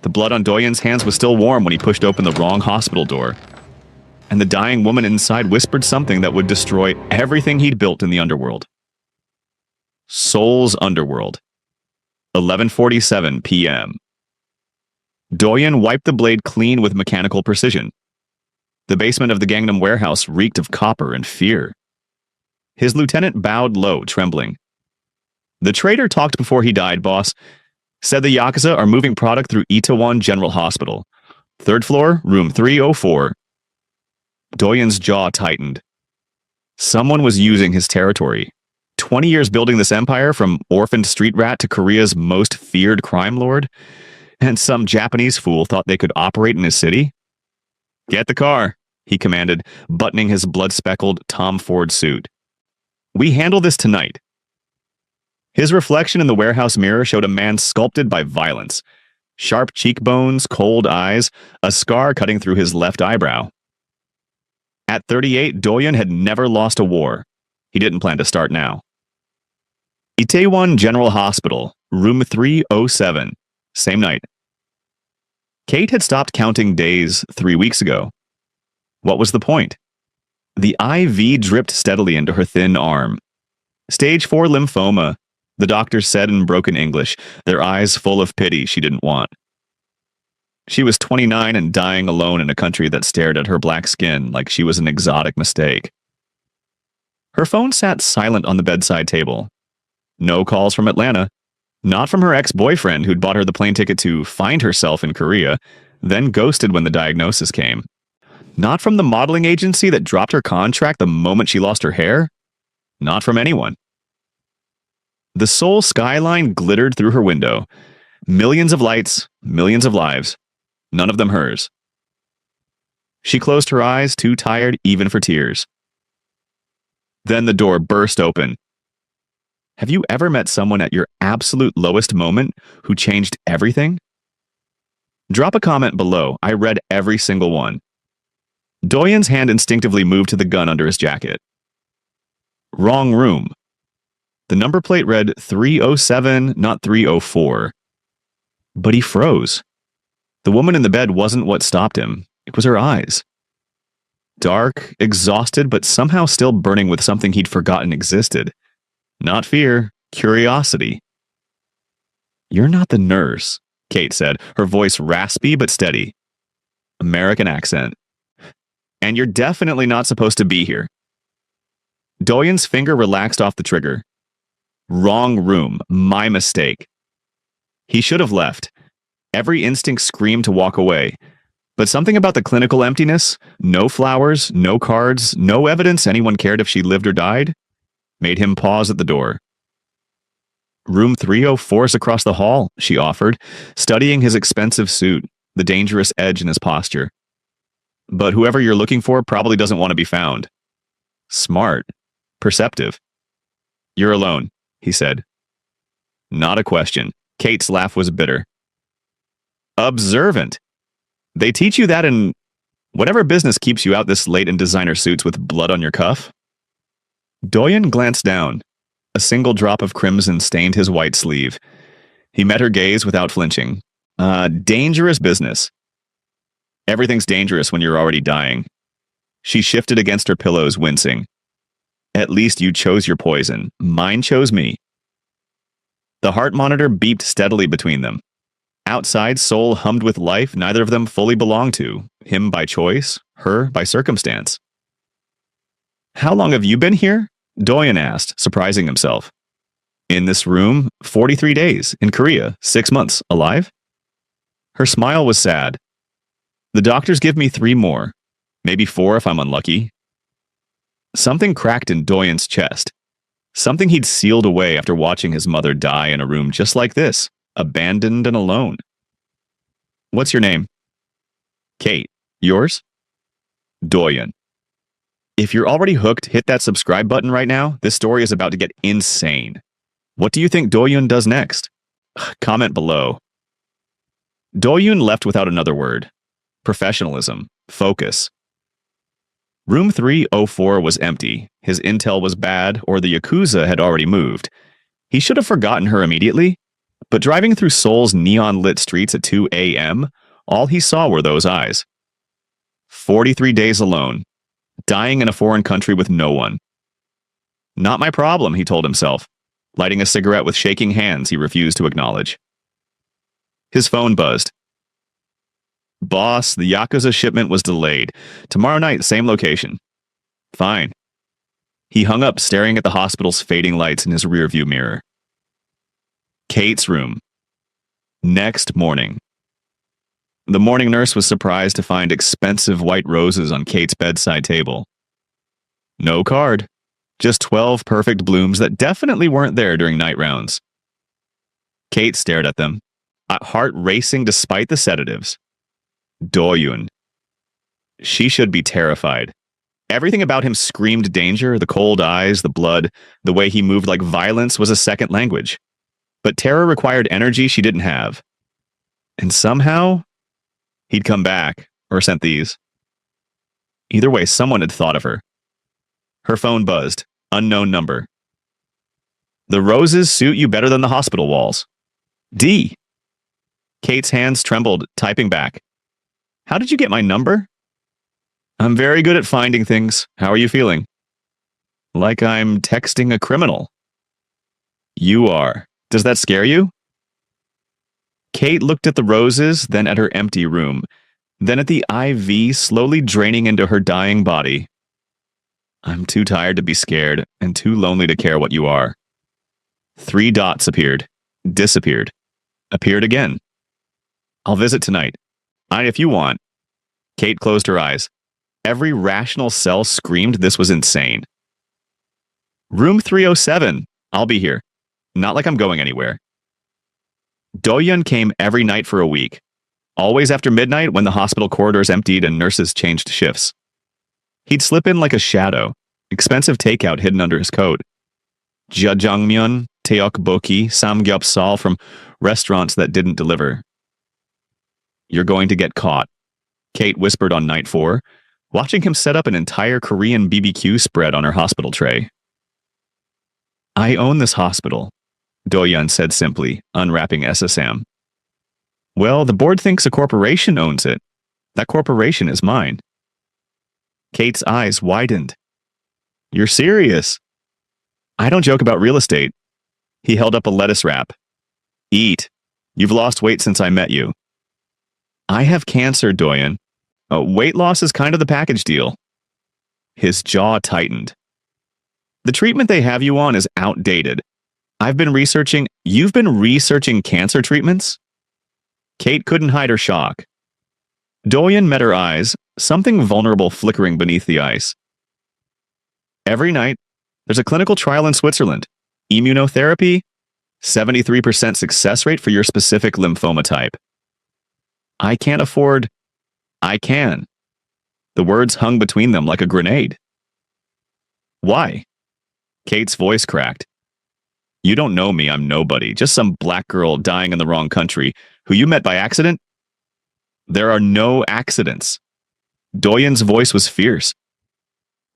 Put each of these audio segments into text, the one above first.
The blood on Doyen's hands was still warm when he pushed open the wrong hospital door. And the dying woman inside whispered something that would destroy everything he'd built in the underworld. Soul's Underworld. 11:47 p.m. Doyen wiped the blade clean with mechanical precision. The basement of the Gangnam warehouse reeked of copper and fear. His lieutenant bowed low, trembling. The traitor talked before he died, boss. Said the Yakuza are moving product through Itaewon General Hospital. 3rd floor, room 304. Doyen's jaw tightened. Someone was using his territory. 20 years building this empire, from orphaned street rat to Korea's most feared crime lord, and some Japanese fool thought they could operate in his city? Get the car, he commanded, buttoning his blood-speckled Tom Ford suit. We handle this tonight. His reflection in the warehouse mirror showed a man sculpted by violence. Sharp cheekbones, cold eyes, a scar cutting through his left eyebrow. At 38, Doyen had never lost a war. He didn't plan to start now. Itaewon General Hospital, room 307, same night. Kate had stopped counting days 3 weeks ago. What was the point? The IV dripped steadily into her thin arm. Stage 4 lymphoma, the doctors said in broken English, their eyes full of pity she didn't want. She was 29 and dying alone in a country that stared at her black skin like she was an exotic mistake. Her phone sat silent on the bedside table. No calls from Atlanta. Not from her ex-boyfriend who'd bought her the plane ticket to find herself in Korea, then ghosted when the diagnosis came. Not from the modeling agency that dropped her contract the moment she lost her hair. Not from anyone. The Seoul skyline glittered through her window. Millions of lights, millions of lives. None of them hers. She closed her eyes, too tired even for tears. Then the door burst open. Have you ever met someone at your absolute lowest moment who changed everything? Drop a comment below. I read every single one. Doyen's hand instinctively moved to the gun under his jacket. Wrong room. The number plate read 307, not 304. But he froze. The woman in the bed wasn't what stopped him. It was her eyes. Dark, exhausted, but somehow still burning with something he'd forgotten existed. Not fear, curiosity. You're not the nurse, Kate said, her voice raspy but steady. American accent. And you're definitely not supposed to be here. Doyen's finger relaxed off the trigger. Wrong room. My mistake. He should have left. Every instinct screamed to walk away. But something about the clinical emptiness, no flowers, no cards, no evidence anyone cared if she lived or died, made him pause at the door. Room 304 is across the hall, she offered, studying his expensive suit, the dangerous edge in his posture. But whoever you're looking for probably doesn't want to be found. Smart. Perceptive. You're alone, he said. Not a question. Kate's laugh was bitter. Observant. They teach you that in whatever business keeps you out this late in designer suits with blood on your cuff? Doyen glanced down. A single drop of crimson stained his white sleeve. He met her gaze without flinching. Dangerous business. Everything's dangerous when you're already dying. She shifted against her pillows, wincing. At least you chose your poison. Mine chose me. The heart monitor beeped steadily between them. Outside, Seoul hummed with life neither of them fully belonged to, him by choice, her by circumstance. How long have you been here? Doyen asked, surprising himself. In this room, 43 days, in Korea, 6 months, alive? Her smile was sad. The doctors give me 3 more, maybe 4 if I'm unlucky. Something cracked in Doyen's chest. Something he'd sealed away after watching his mother die in a room just like this, abandoned and alone. What's your name? Kate. Yours? Doyen. If you're already hooked, hit that subscribe button right now. This story is about to get insane. What do you think Doyen does next? Comment below. Doyen left without another word. Professionalism. Focus. Room 304 was empty. His intel was bad, or the Yakuza had already moved. He should have forgotten her immediately. But driving through Seoul's neon-lit streets at 2 a.m., all he saw were those eyes. 43 days alone, dying in a foreign country with no one. Not my problem, he told himself, lighting a cigarette with shaking hands he refused to acknowledge. His phone buzzed. Boss, the Yakuza shipment was delayed. Tomorrow night, same location. Fine. He hung up, staring at the hospital's fading lights in his rearview mirror. Kate's room. Next morning. The morning nurse was surprised to find expensive white roses on Kate's bedside table. No card. Just 12 perfect blooms that definitely weren't there during night rounds. Kate stared at them, heart racing despite the sedatives. Do-yoon. She should be terrified. Everything about him screamed danger, the cold eyes, the blood, the way he moved like violence was a second language. But terror required energy she didn't have. And somehow, he'd come back, or sent these. Either way, someone had thought of her. Her phone buzzed. Unknown number. The roses suit you better than the hospital walls. D. Kate's hands trembled, typing back. How did you get my number? I'm very good at finding things. How are you feeling? Like I'm texting a criminal. You are. Does that scare you? Kate looked at the roses, then at her empty room, then at the IV slowly draining into her dying body. I'm too tired to be scared and too lonely to care what you are. 3 dots appeared, disappeared, appeared again. I'll visit tonight. If you want. Kate closed her eyes. Every rational cell screamed this was insane. Room 307. I'll be here. Not like I'm going anywhere. Do-yoon came every night for a week. Always after midnight when the hospital corridors emptied and nurses changed shifts. He'd slip in like a shadow, expensive takeout hidden under his coat. Jjajangmyeon, tteokbokki, samgyeopsal from restaurants that didn't deliver. You're going to get caught, Kate whispered on night 4, watching him set up an entire Korean BBQ spread on her hospital tray. I own this hospital, Do-yoon said simply, unwrapping SSM. Well, the board thinks a corporation owns it. That corporation is mine. Kate's eyes widened. You're serious? I don't joke about real estate. He held up a lettuce wrap. Eat. You've lost weight since I met you. I have cancer, Do-yoon. Weight loss is kind of the package deal. His jaw tightened. The treatment they have you on is outdated. You've been researching cancer treatments? Kate couldn't hide her shock. Do-yoon met her eyes, something vulnerable flickering beneath the ice. Every night, there's a clinical trial in Switzerland. Immunotherapy, 73% success rate for your specific lymphoma type. I can't afford... I can. The words hung between them like a grenade. Why? Kate's voice cracked. You don't know me, I'm nobody, just some black girl dying in the wrong country, who you met by accident? There are no accidents. Do-yoon's voice was fierce.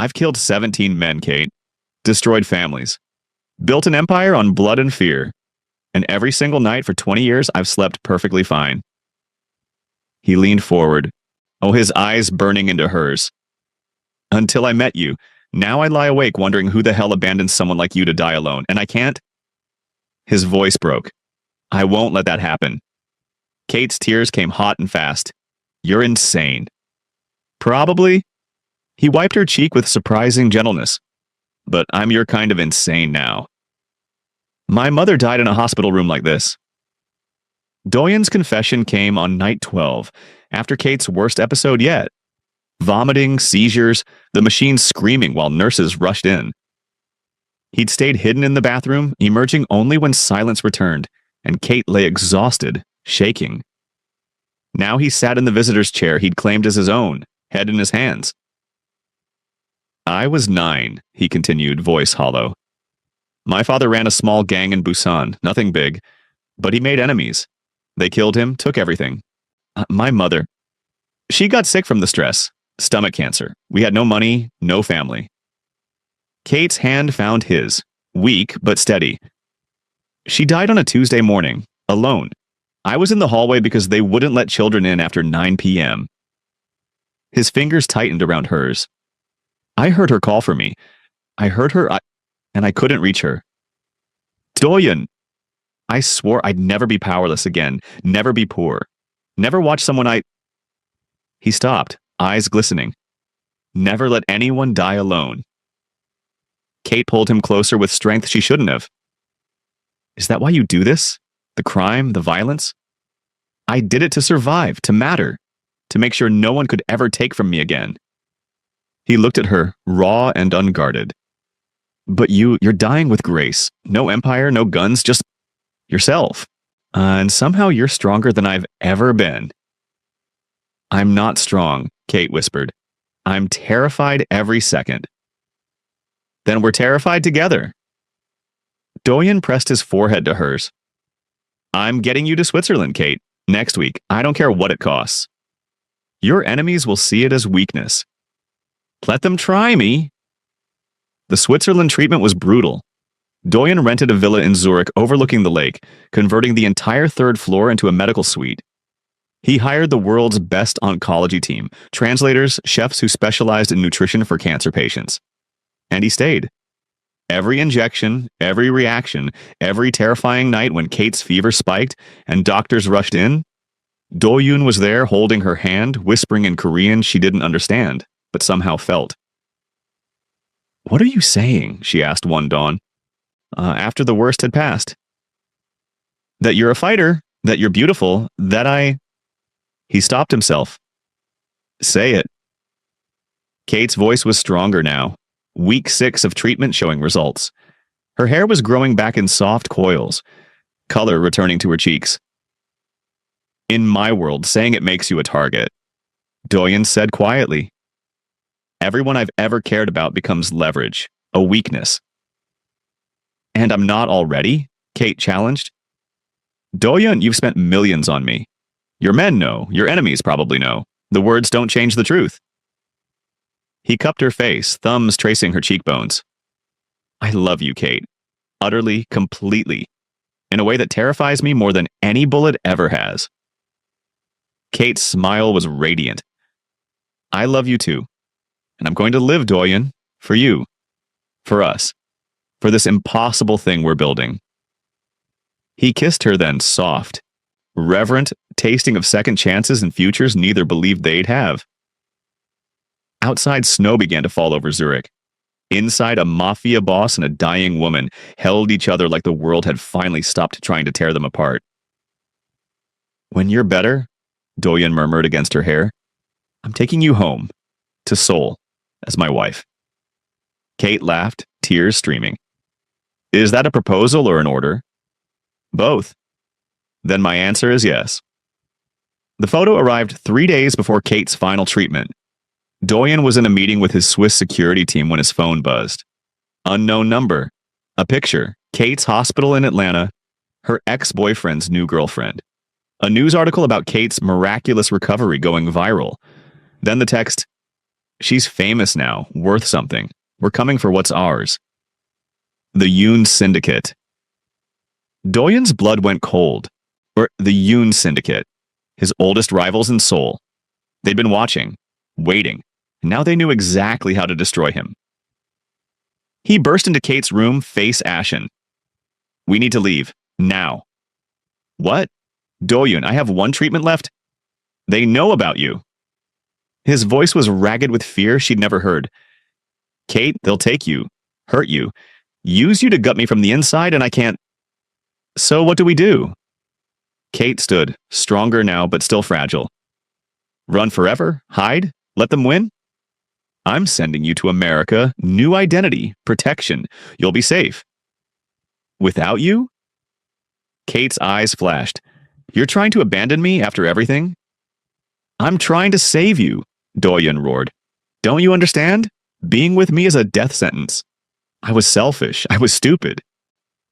I've killed 17 men, Kate. Destroyed families. Built an empire on blood and fear. And every single night for 20 years, I've slept perfectly fine. He leaned forward. His eyes burning into hers. Until I met you. Now I lie awake wondering who the hell abandons someone like you to die alone, and I can't? His voice broke. I won't let that happen. Kate's tears came hot and fast. You're insane. Probably. He wiped her cheek with surprising gentleness. But I'm your kind of insane now. My mother died in a hospital room like this. Do-yoon's confession came on night 12, after Kate's worst episode yet. Vomiting, seizures, the machine screaming while nurses rushed in. He'd stayed hidden in the bathroom, emerging only when silence returned, and Kate lay exhausted, shaking. Now he sat in the visitor's chair he'd claimed as his own, head in his hands. I was 9, he continued, voice hollow. My father ran a small gang in Busan, nothing big, but he made enemies. They killed him, took everything. My mother. She got sick from the stress. Stomach cancer. We had no money, no family. Kate's hand found his, weak but steady. She died on a Tuesday morning, Alone. I was in the hallway because they wouldn't let children in after 9 p.m. His fingers tightened around hers. I heard her call for me. I heard her, and I couldn't reach her. Doyen! I swore I'd never be powerless again, never be poor, never watch someone I... He stopped, eyes glistening. Never let anyone die alone. Kate pulled him closer with strength she shouldn't have. Is that why you do this? The crime, the violence? I did it to survive, to matter, to make sure no one could ever take from me again. He looked at her, raw and unguarded. But you're dying with grace. No empire, no guns, just yourself. And somehow you're stronger than I've ever been. I'm not strong, Kate whispered. I'm terrified every second. Then we're terrified together. Doyen pressed his forehead to hers. I'm getting you to Switzerland, Kate, next week. I don't care what it costs. Your enemies will see it as weakness. Let them try me. The Switzerland treatment was brutal. Doyen rented a villa in Zurich overlooking the lake, converting the entire third floor into a medical suite. He hired the world's best oncology team, translators, chefs who specialized in nutrition for cancer patients. And he stayed. Every injection, every reaction, every terrifying night when Kate's fever spiked and doctors rushed in, Do-yoon was there holding her hand, whispering in Korean she didn't understand, but somehow felt. What are you saying? She asked one dawn, after the worst had passed. That you're a fighter, that you're beautiful, that I... He stopped himself. Say it. Kate's voice was stronger now. Week 6 of treatment showing results. Her hair was growing back in soft coils, color returning to her cheeks. In my world, saying it makes you a target, Doyen said quietly. Everyone I've ever cared about becomes leverage, a weakness. And I'm not already? Kate challenged. Doyen, you've spent millions on me. Your men know, your enemies probably know. The words don't change the truth. He cupped her face, thumbs tracing her cheekbones. I love you, Kate. Utterly, completely. In a way that terrifies me more than any bullet ever has. Kate's smile was radiant. I love you too. And I'm going to live, Doyen. For you. For us. For this impossible thing we're building. He kissed her then, soft. Reverent, tasting of second chances and futures neither believed they'd have. Outside, snow began to fall over Zurich. Inside, a mafia boss and a dying woman held each other like the world had finally stopped trying to tear them apart. When you're better, Doyen murmured against her hair, I'm taking you home, to Seoul, as my wife. Kate laughed, tears streaming. Is that a proposal or an order? Both. Then my answer is yes. The photo arrived 3 days before Kate's final treatment. Doyen was in a meeting with his Swiss security team when his phone buzzed. Unknown number. A picture. Kate's hospital in Atlanta. Her ex-boyfriend's new girlfriend. A news article about Kate's miraculous recovery going viral. Then the text, she's famous now, worth something. We're coming for what's ours. The Yoon Syndicate. Doyen's blood went cold. Or the Yoon Syndicate. His oldest rivals in Seoul. They'd been watching, waiting, and now they knew exactly how to destroy him. He burst into Kate's room, face ashen. We need to leave. Now. What? Doyen, I have one treatment left? They know about you. His voice was ragged with fear she'd never heard. Kate, they'll take you, hurt you, use you to gut me from the inside, and I can't... So what do we do? Kate stood, stronger now but still fragile. Run forever? Hide? Let them win? I'm sending you to America, new identity, protection. You'll be safe. Without you? Kate's eyes flashed. You're trying to abandon me after everything? I'm trying to save you, Doyen roared. Don't you understand? Being with me is a death sentence. I was selfish. I was stupid.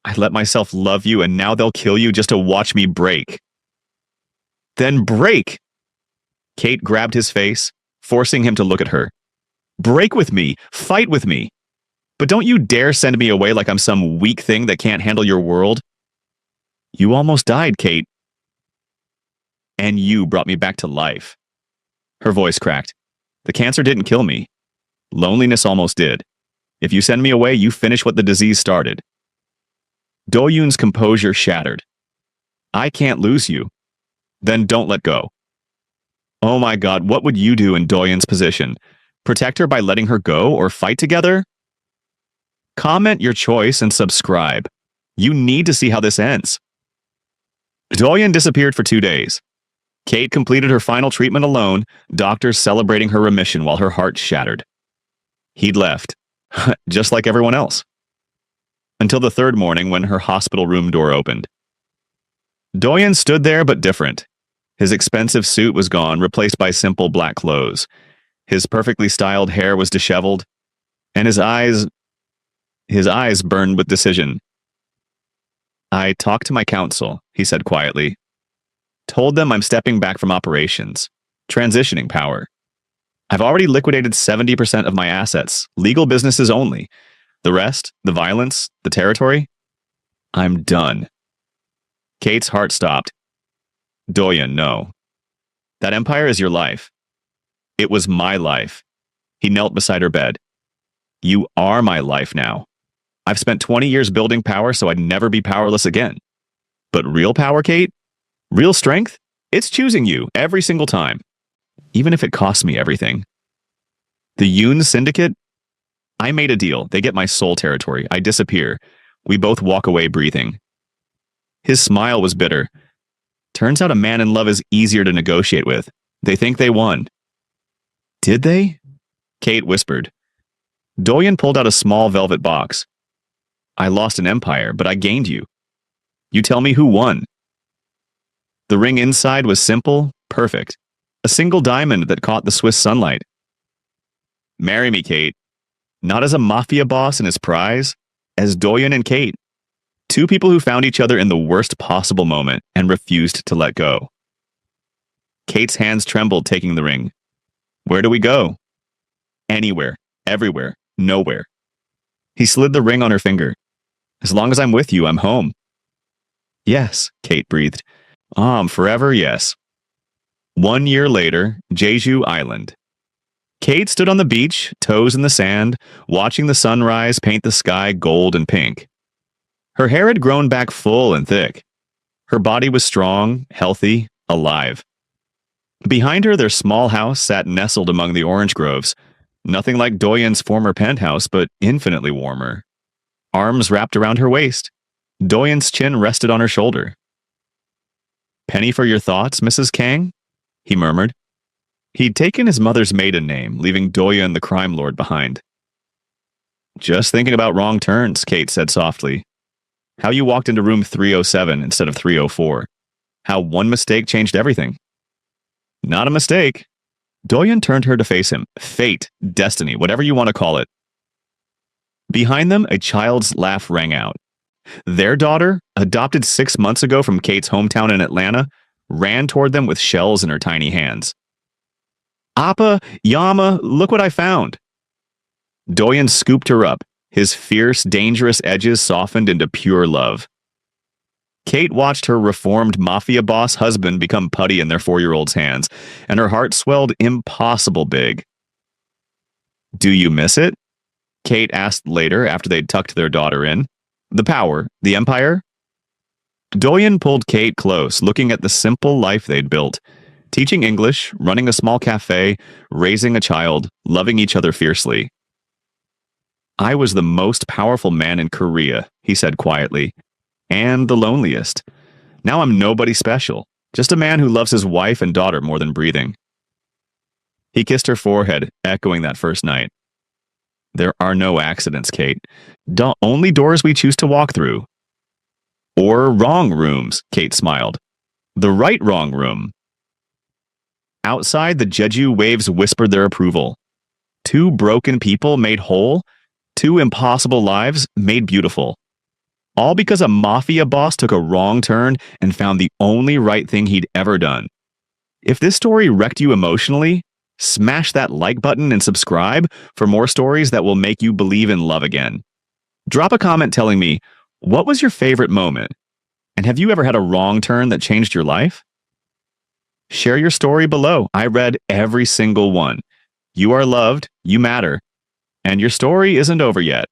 I let myself love you and now they'll kill you just to watch me break. Then break! Kate grabbed his face, forcing him to look at her. Break with me. Fight with me. But don't you dare send me away like I'm some weak thing that can't handle your world. You almost died, Kate. And you brought me back to life. Her voice cracked. The cancer didn't kill me. Loneliness almost did. If you send me away, you finish what the disease started. Do-yoon's composure shattered. I can't lose you. Then don't let go. Oh my god, what would you do in Do-yoon's position? Protect her by letting her go or fight together? Comment your choice and subscribe. You need to see how this ends. Do-yoon disappeared for 2 days. Kate completed her final treatment alone, doctors celebrating her remission while her heart shattered. He'd left, just like everyone else. Until the third morning when her hospital room door opened. Do-yoon stood there but different. His expensive suit was gone, replaced by simple black clothes. His perfectly styled hair was disheveled, and his eyes burned with decision. I talked to my counsel, he said quietly. Told them I'm stepping back from operations, transitioning power. I've already liquidated 70% of my assets, legal businesses only. The rest, the violence, the territory, I'm done. Kate's heart stopped. Do-yoon, no. That empire is your life. It was my life. He knelt beside her bed. You are my life now. I've spent 20 years building power so I'd never be powerless again. But real power, Kate? Real strength? It's choosing you every single time. Even if it costs me everything. The Yoon Syndicate? I made a deal. They get my soul territory. I disappear. We both walk away breathing. His smile was bitter. Turns out a man in love is easier to negotiate with. They think they won. Did they? Kate whispered. Do-yoon pulled out a small velvet box. I lost an empire, but I gained you. You tell me who won. The ring inside was simple, perfect. A single diamond that caught the Swiss sunlight. Marry me, Kate. Not as a mafia boss and his prize, as Do-yoon and Kate. Two people who found each other in the worst possible moment and refused to let go. Kate's hands trembled taking the ring. Where do we go? Anywhere, everywhere, nowhere. He slid the ring on her finger. As long as I'm with you, I'm home. Yes, Kate breathed. Forever, yes. 1 year later, Jeju Island. Kate stood on the beach, toes in the sand, watching the sunrise paint the sky gold and pink. Her hair had grown back full and thick. Her body was strong, healthy, alive. Behind her, their small house sat nestled among the orange groves. Nothing like Do-yoon's former penthouse, but infinitely warmer. Arms wrapped around her waist. Do-yoon's chin rested on her shoulder. Penny for your thoughts, Mrs. Kang? He murmured. He'd taken his mother's maiden name, leaving Do-yoon the crime lord behind. Just thinking about wrong turns, Kate said softly. How you walked into room 307 instead of 304. How one mistake changed everything. Not a mistake. Do-yoon turned her to face him. Fate, destiny, whatever you want to call it. Behind them, a child's laugh rang out. Their daughter, adopted 6 months ago from Kate's hometown in Atlanta, ran toward them with shells in her tiny hands. Appa, Yama, look what I found. Do-yoon scooped her up, his fierce, dangerous edges softened into pure love. Kate watched her reformed mafia boss husband become putty in their 4-year-old's hands, and her heart swelled impossible big. Do you miss it? Kate asked later after they'd tucked their daughter in. The power, the empire? Do-yoon pulled Kate close, looking at the simple life they'd built. Teaching English, running a small cafe, raising a child, loving each other fiercely. I was the most powerful man in Korea, he said quietly. And the loneliest. Now I'm nobody special, just a man who loves his wife and daughter more than breathing. He kissed her forehead, echoing that first night. There are no accidents, Kate. Only doors we choose to walk through. Or wrong rooms, Kate smiled. The right wrong room. Outside, the Jeju waves whispered their approval. 2 broken people made whole, 2 impossible lives made beautiful. All because a mafia boss took a wrong turn and found the only right thing he'd ever done. If this story wrecked you emotionally, smash that like button and subscribe for more stories that will make you believe in love again. Drop a comment telling me, what was your favorite moment? And have you ever had a wrong turn that changed your life? Share your story below. I read every single one. You are loved, you matter, and your story isn't over yet.